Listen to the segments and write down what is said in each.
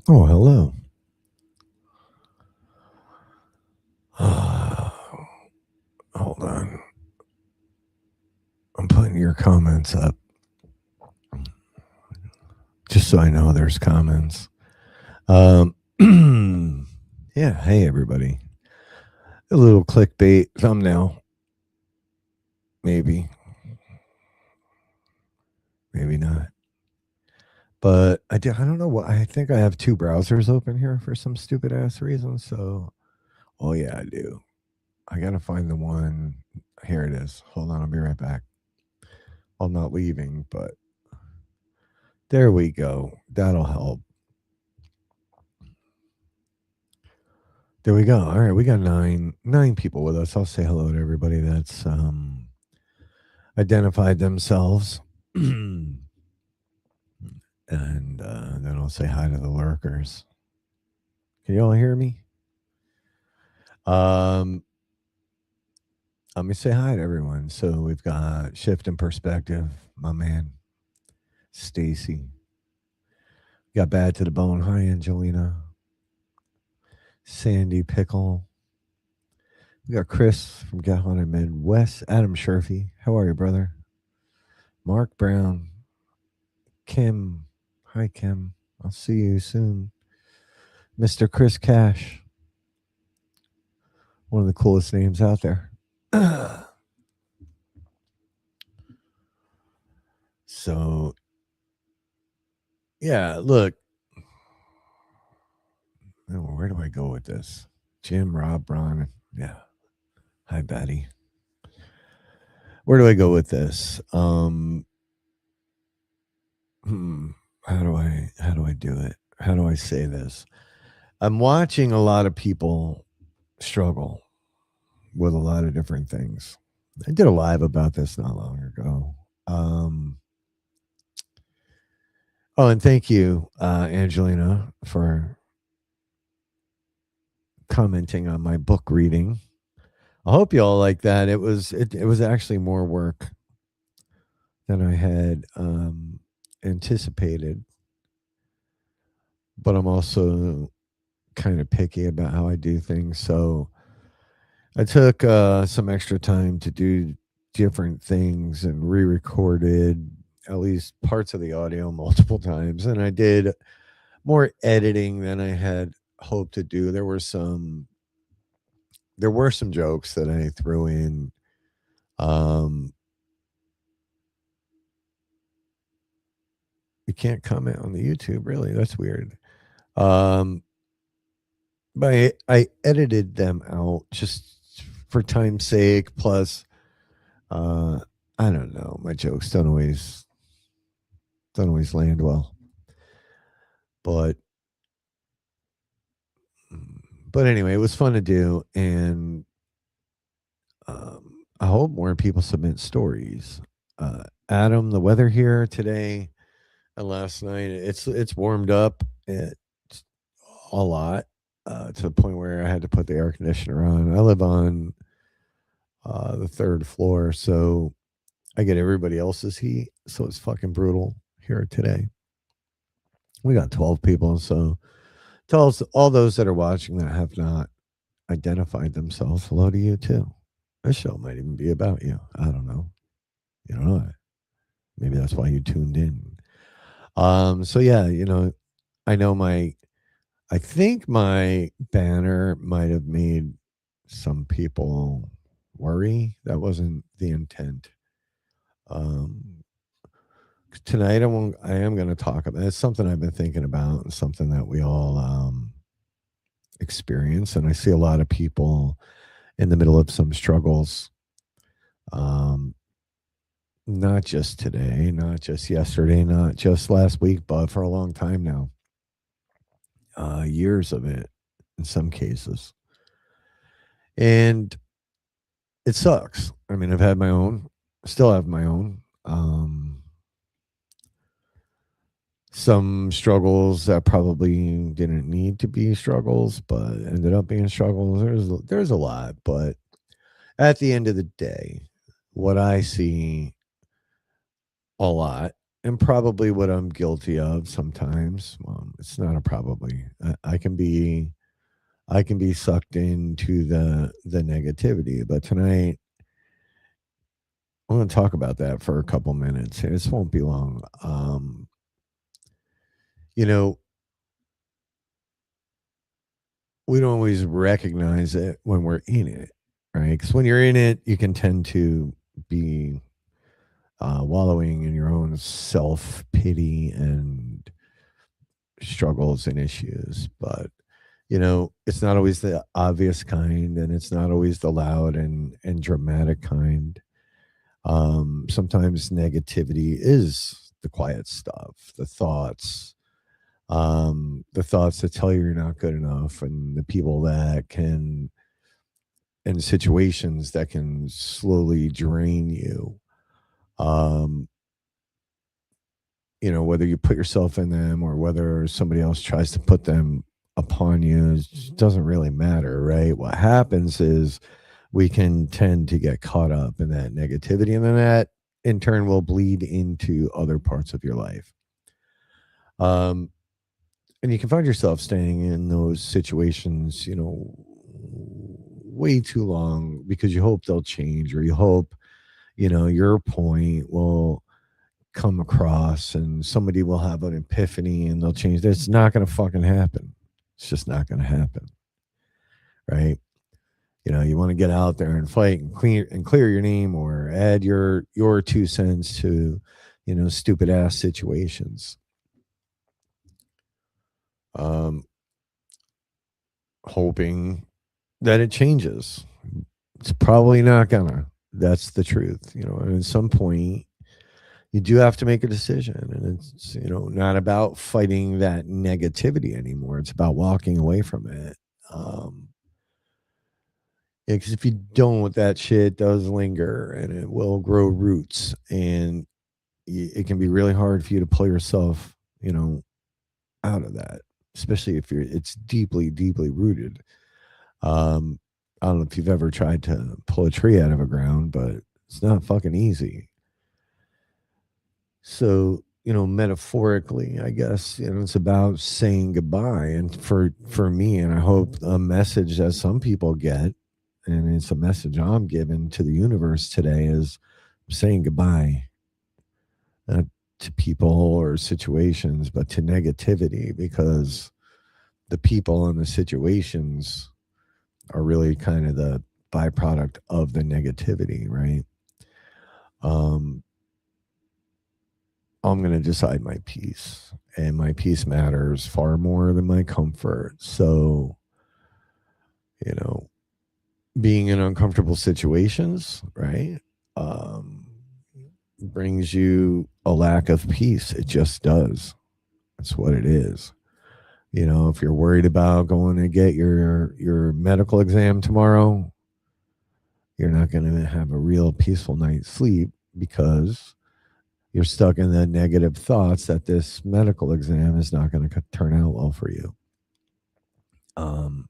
Oh, hello. Uh, hold on. I'm putting your comments up just so I know there's comments. Um, yeah. Hey, everybody. A little clickbait thumbnail. Maybe. Maybe not. But I don't know what. I think I have two browsers open here for some stupid ass reason. So, oh, yeah, I do. I got to find the one. Here it is. Hold on. I'll be right back. I'm not leaving, but there we go. That'll help. There we go. All right, we got nine people with us. I'll say hello to everybody that's identified themselves, and then I'll say hi to the lurkers. Can you all hear me? Um, Let me say hi to everyone. So we've got Shift in Perspective, my man, Stacy. Got Bad to the Bone. Hi, Angelina. Sandy Pickle. We got Chris from Get Haunted Midwest. Adam Sherfy. How are you, brother? Mark Brown. Kim. Hi, Kim. I'll see you soon. Mr. Chris Cash. One of the coolest names out there. So, yeah, look. Where do I go with this? Jim, Rob, Ron. Yeah. Hi, Betty. Where do I go with this? Hmm, how do I do it? How do I say this? I'm watching a lot of people struggle with a lot of different things. I did a live about this not long ago. Oh, and thank you, Angelina, for commenting on my book reading. I hope you all like that. It was actually more work than I had anticipated, but I'm also kind of picky about how I do things. So I took some extra time to do different things and re-recorded at least parts of the audio multiple times, and I did more editing than I had hoped to do. There were some jokes that I threw in. Um, you can't comment on the YouTube, really. That's weird. Um, but I edited them out just for time's sake. Plus, uh, I don't know. My jokes don't always land well. But but anyway, it was fun to do, and I hope more people submit stories. Adam, the weather here today and last night, it's warmed up a lot, to the point where I had to put the air conditioner on. I live on the third floor, so I get everybody else's heat. So it's fucking brutal here today. We got 12 people, so tell us all those that are watching that have not identified themselves. Hello to you too. This show might even be about you. I don't know. You don't know. Maybe that's why you tuned in. So yeah, I know I think my banner might have made some people worry. That wasn't the intent. Um, Tonight I am going to talk about. It's something I've been thinking about, and something that we all experience, and I see a lot of people in the middle of some struggles. Um, Not just today, not just yesterday, not just last week, but for a long time now. Years of it in some cases. And it sucks. I mean, I've had my own, still have my own. Some struggles that probably didn't need to be struggles, but ended up being struggles. There's a lot, but at the end of the day, what I see a lot and probably what I'm guilty of sometimes. It's not a probably. I can be sucked into the negativity. But tonight, I'm going to talk about that for a couple minutes. This won't be long. You know, we don't always recognize it when we're in it, right? Because when you're in it, you can tend to be wallowing in your own self pity and struggles and issues. But it's not always the obvious kind, and it's not always the loud and dramatic kind. Sometimes negativity is the quiet stuff, the thoughts that tell you you're not good enough, and the people that can, and situations that can slowly drain you. Um, whether you put yourself in them or whether somebody else tries to put them upon you, it just doesn't really matter, right? What happens is we can tend to get caught up in that negativity, and then that in turn will bleed into other parts of your life. Um, and you can find yourself staying in those situations, way too long because you hope they'll change, or you hope, your point will come across and somebody will have an epiphany and they'll change. That's not going to fucking happen. It's just not going to happen, right? You want to get out there and fight and clear your name, or add your 2 cents to, stupid ass situations. Um, Hoping that it changes. It's probably not gonna. That's the truth, And at some point, you do have to make a decision, and it's not about fighting that negativity anymore. It's about walking away from it. Because if you don't, that shit does linger, and it will grow roots, and it can be really hard for you to pull yourself, out of that, especially if it's deeply, deeply rooted. Um, I don't know if you've ever tried to pull a tree out of a ground, but it's not fucking easy. So, metaphorically, I guess, it's about saying goodbye. And for me, and I hope a message that some people get, and it's a message I'm giving to the universe today, is saying goodbye, not to people or situations, but to negativity, because the people and the situations are really kind of the byproduct of the negativity, right? Um, I'm going to decide my peace, and my peace matters far more than my comfort. So, you know, being in uncomfortable situations, right, um, brings you a lack of peace. It just does. That's what it is. If you're worried about going to get your medical exam tomorrow, you're not going to have a real peaceful night's sleep because you're stuck in the negative thoughts that this medical exam is not going to turn out well for you. Um,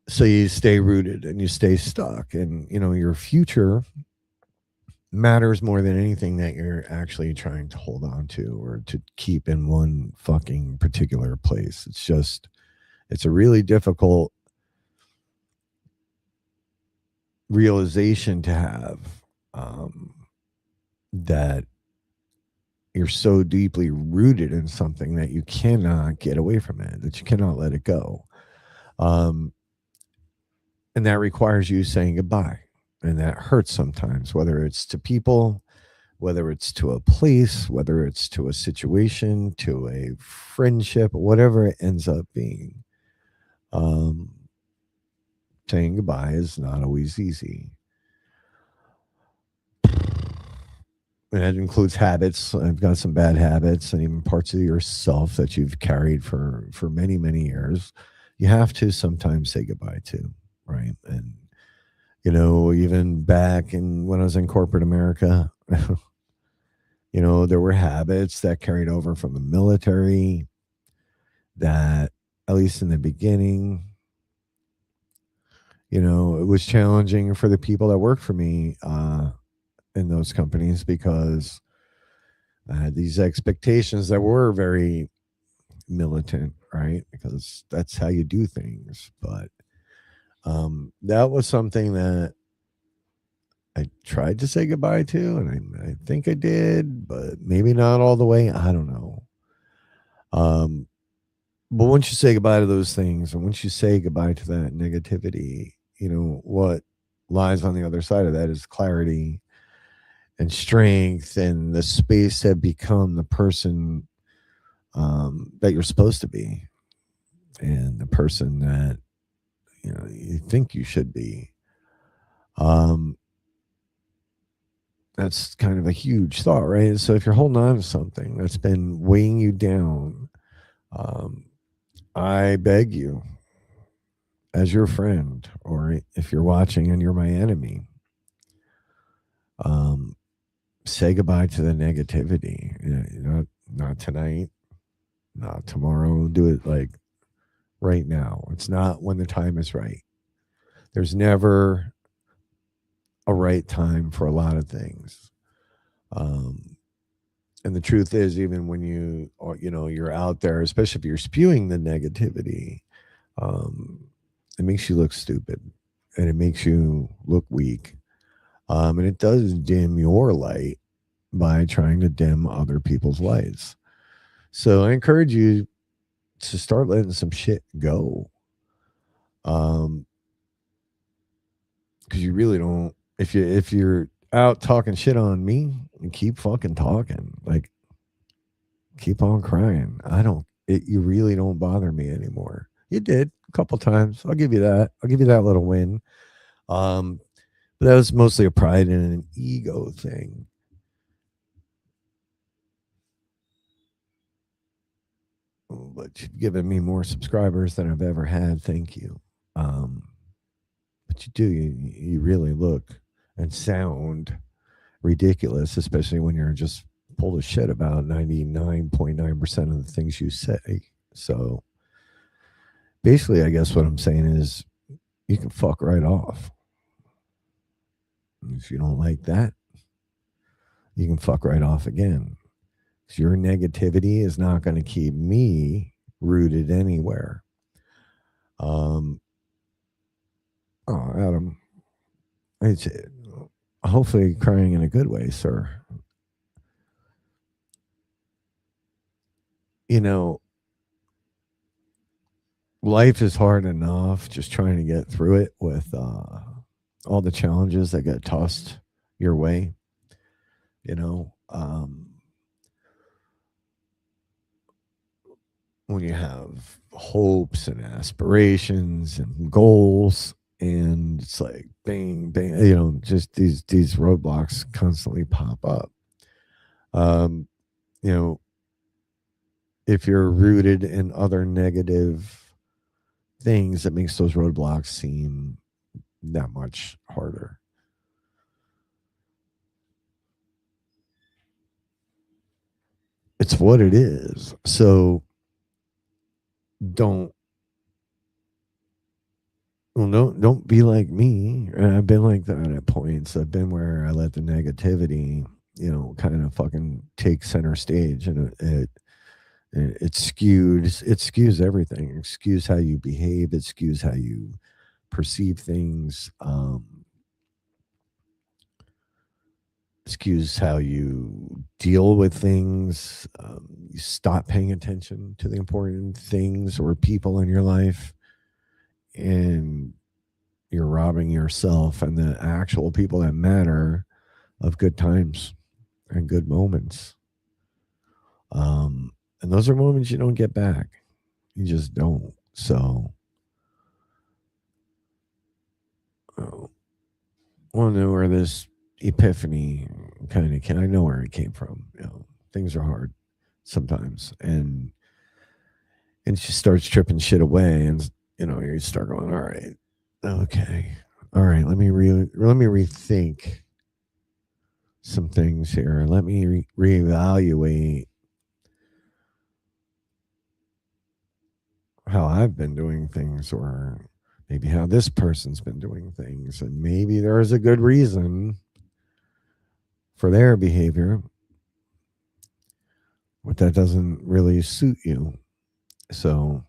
so you stay rooted and you stay stuck, and your future matters more than anything that you're actually trying to hold on to or to keep in one fucking particular place. It's a really difficult realization to have, that you're so deeply rooted in something that you cannot get away from it, that you cannot let it go. Um, and that requires you saying goodbye. And that hurts sometimes, whether it's to people, whether it's to a place, whether it's to a situation, to a friendship, whatever it ends up being. Um, Saying goodbye is not always easy. And that includes habits. I've got some bad habits and even parts of yourself that you've carried for many, many years. You have to sometimes say goodbye to, right? And even back in when I was in corporate America, there were habits that carried over from the military that, at least in the beginning, it was challenging for the people that worked for me, in those companies because I had these expectations that were very militant, right? Because that's how you do things. But that was something that I tried to say goodbye to, and I think I did, but maybe not all the way. I don't know. Um, but once you say goodbye to those things, and once you say goodbye to that negativity, what lies on the other side of that is clarity and strength and the space to become the person that you're supposed to be and the person that you think you should be. Um, that's kind of a huge thought, right? So if you're holding on to something that's been weighing you down, um, I beg you, as your friend, or if you're watching and you're my enemy, um, say goodbye to the negativity. Not tonight, not tomorrow. Do it like right now. It's not when the time is right. There's never a right time for a lot of things. Um, and the truth is, even when you're out there, especially if you're spewing the negativity, um, it makes you look stupid and it makes you look weak. And it does dim your light by trying to dim other people's lights. So I encourage you to start letting some shit go. Um, because you really don't. If you're out talking shit on me, keep fucking talking. Like, keep on crying. I don't. You really don't bother me anymore. You did a couple times. I'll give you that. I'll give you that little win. Um, but that was mostly a pride and an ego thing. But you've given me more subscribers than I've ever had. Thank you. Um, but you do. You really look and sound ridiculous, especially when you're just full of shit about 99.9% of the things you say. So basically, I guess what I'm saying is you can fuck right off. If you don't like that, you can fuck right off again. 'Cause your negativity is not going to keep me rooted anywhere. Um, oh, Adam, it's hopefully crying in a good way, sir. You know, life is hard enough just trying to get through it with all the challenges that get tossed your way. You know, when you have hopes and aspirations and goals, and it's like bang, bang, just these roadblocks constantly pop up. Um, you know, if you're rooted in other negative things, that makes those roadblocks seem that much harder. It's what it is. So don't don't be like me. And I've been like that at points. I've been where I let the negativity, kind of fucking take center stage, and it skews everything. It skews how you behave. It skews how you perceive things. Skews how you deal with things. You stop paying attention to the important things or people in your life, and you're robbing yourself and the actual people that matter of good times and good moments. And those are moments you don't get back. You just don't. So, I want to know where this epiphany kind of came. I know where it came from. Things are hard sometimes, and she starts stripping shit away, and you start going, all right, okay, all right, let me rethink some things here. Let me reevaluate how I've been doing things, or maybe how this person's been doing things, and maybe there's a good reason for their behavior, but that doesn't really suit you. So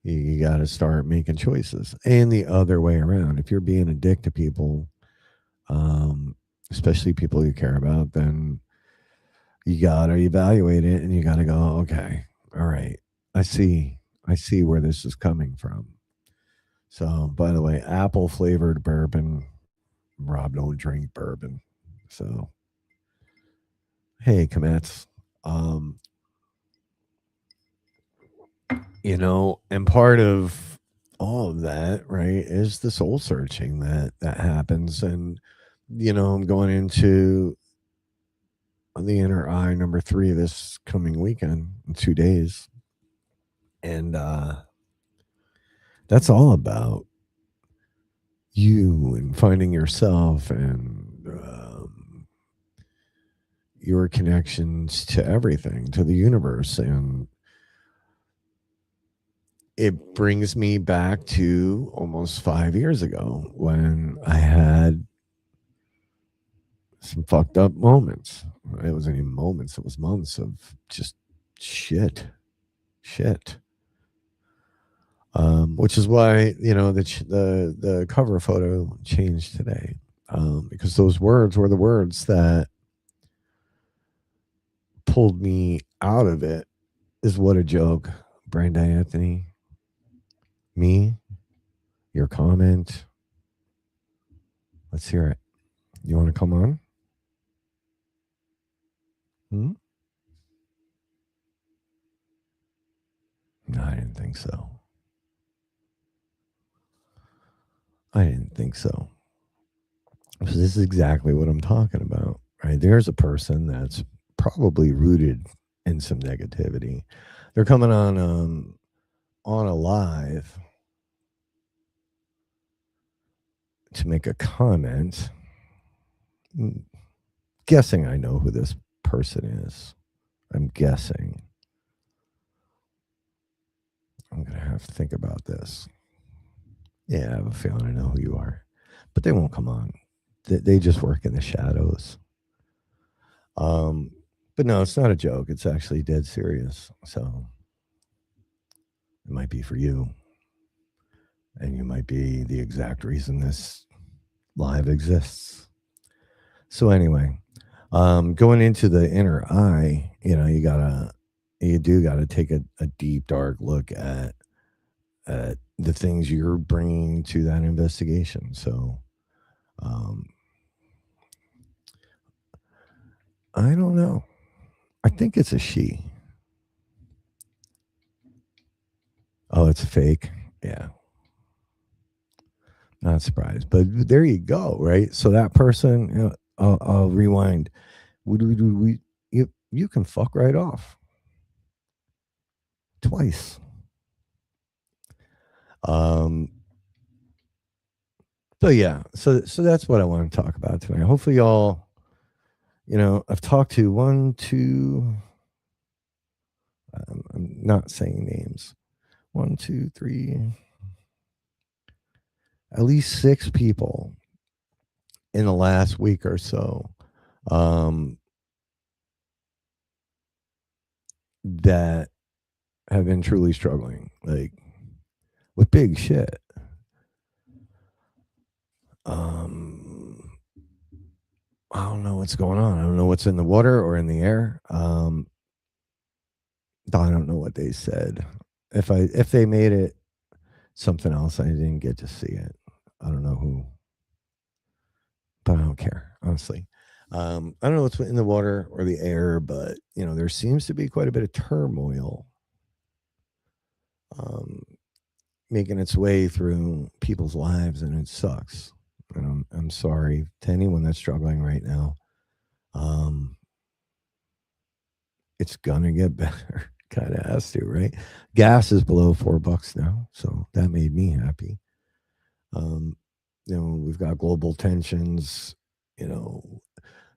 you got to start making choices. And the other way around, if you're being a dick to people, um, especially people you care about, then you got to evaluate it and you got to go, okay, all right, I see. I see where this is coming from. So, by the way, apple flavored bourbon. Rob don't drink bourbon. So, hey, Komets. Um, and part of all of that, right, is the soul searching that happens. And, I'm going into the inner eye number 3 this coming weekend in 2 days. And that's all about you and finding yourself and your connections to everything, to the universe. And it brings me back to almost 5 years ago when I had some fucked up moments. It wasn't even moments, it was months of just shit. Shit. Which is why, the cover photo changed today. Because those words were the words that pulled me out of it. Is what a joke. Brenda Anthony, me, your comment. Let's hear it. You want to come on? Hmm? No, I didn't think so. I didn't think so. So this is exactly what I'm talking about, right? There's a person that's probably rooted in some negativity. They're coming on a live to make a comment. Guessing I know who this person is. I'm guessing. I'm going to have to think about this. Yeah, I have a feeling I know who you are. But they won't come on. They just work in the shadows. But no, it's not a joke. It's actually dead serious. So it might be for you. And you might be the exact reason this live exists. So anyway, going into the inner eye, you do gotta take a deep, dark look at the things you're bringing to that investigation. So, um, I don't know. I think it's a she. Oh, it's a fake. Yeah, not surprised. But there you go. Right. So that person, I'll rewind. You can fuck right off twice. Um, so yeah, so that's what I want to talk about tonight. Hopefully, y'all, I've talked to one, two. I'm not saying names. 1, 2, 3, at least 6 people in the last week or so, um, that have been truly struggling, like with big shit. Um, I don't know what's going on. I don't know what's in the water or in the air. I don't know what they said. If they made it something else, I didn't get to see it. I don't know who, but I don't care, honestly. I don't know what's in the water or the air, but there seems to be quite a bit of turmoil um, making its way through people's lives, and it sucks. And I'm sorry to anyone that's struggling right now. Um, it's gonna get better. Kind of has to, right? Gas is below $4 now, so that made me happy. Um, we've got global tensions. You know,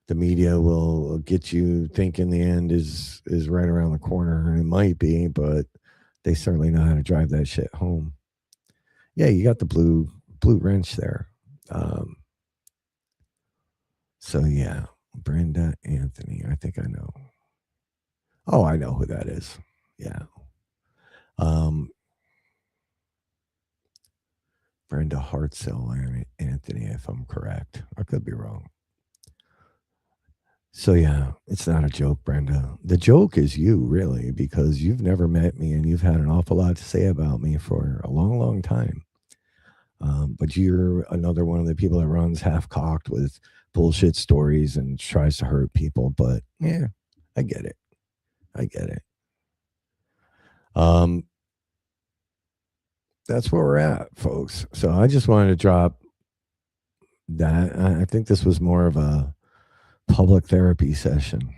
the media will get you thinking the end is right around the corner, and it might be, but they certainly know how to drive that shit home. Yeah, you got the blue wrench there. Um, So yeah, Brenda Anthony. I think I know. Oh, I know who that is. Yeah. Um, Brenda Hartzell Anthony, if I'm correct. I could be wrong. So yeah, it's not a joke, Brenda. The joke is you, really, because you've never met me and you've had an awful lot to say about me for a long, long time. But you're another one of the people that runs half cocked with bullshit stories and tries to hurt people. But yeah, I get it. I get it. Um, that's where we're at, folks. So I just wanted to drop that. I think this was more of a public therapy session.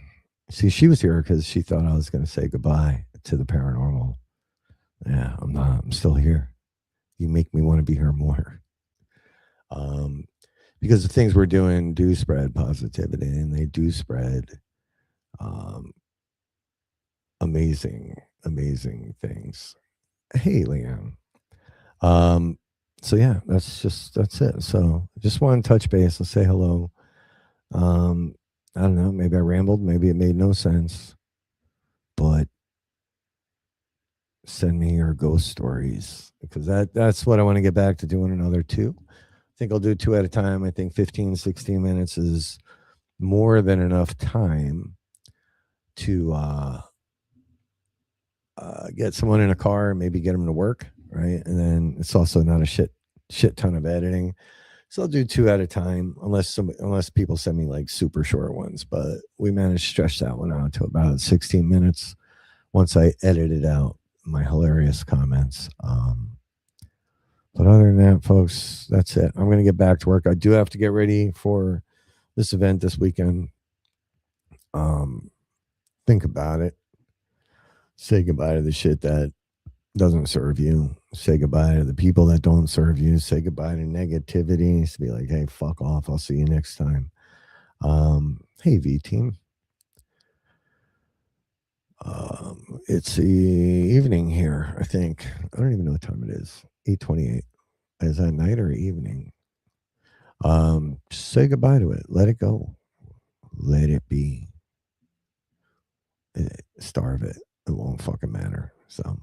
See, she was here because she thought I was going to say goodbye to the paranormal. Yeah, I'm not. I'm still here. You make me want to be here more. Um, because the things we're doing do spread positivity and they do spread um, amazing, amazing things. Hey, Leanne. Um, so yeah, that's it. So just want to touch base and say hello. I don't know. Maybe I rambled. Maybe it made no sense. But send me your ghost stories because that's what I want to get back to doing another two. I think I'll do two at a time. I think 15, 16 minutes is more than enough time to get someone in a car and maybe get them to work, right? And then it's also not a shit ton of editing. So I'll do two at a time, unless people send me like super short ones. But we managed to stretch that one out to about 16 minutes once I edited out my hilarious comments. But other than that, folks, that's it. I'm going to get back to work. I do have to get ready for this event this weekend. Um, think about it. Say goodbye to the shit that doesn't serve you. Say goodbye to the people that don't serve you. Say goodbye to negativity. Just be like, hey, fuck off. I'll see you next time. Hey, V team. It's the evening here, I think. I don't even know what time it is. 8:28. Is that night or evening? Just say goodbye to it. Let it go. Let it be. Starve it. It won't fucking matter. So,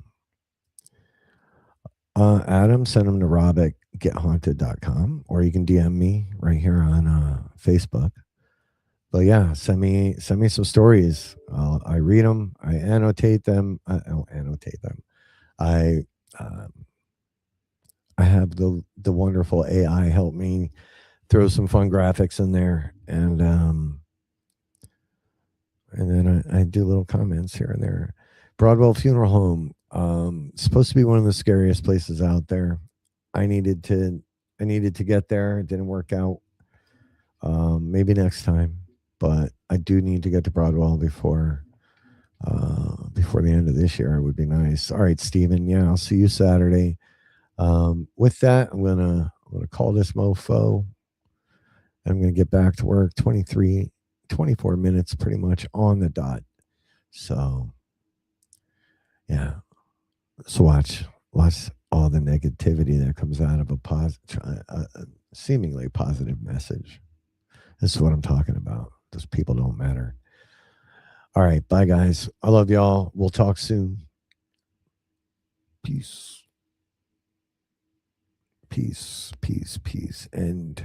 Adam, send them to rob at gethaunted.com or you can DM me right here on Facebook. But yeah, send me some stories. I read them. I annotate them. I don't annotate them. I um, I have the wonderful AI help me throw some fun graphics in there, and then I do little comments here and there. Broadwell Funeral Home, supposed to be one of the scariest places out there. I needed to I needed to get there. It didn't work out. Maybe next time, but I do need to get to Broadwell before the end of this year. It would be nice. All right, Steven. Yeah, I'll see you Saturday. With that, I'm gonna call this mofo. I'm gonna get back to work. 24 minutes, pretty much on the dot. So yeah, so watch all the negativity that comes out of a seemingly positive message. This is what I'm talking about. Those people don't matter. All right, bye guys. I love y'all. We'll talk soon. Peace. Peace, peace, peace. And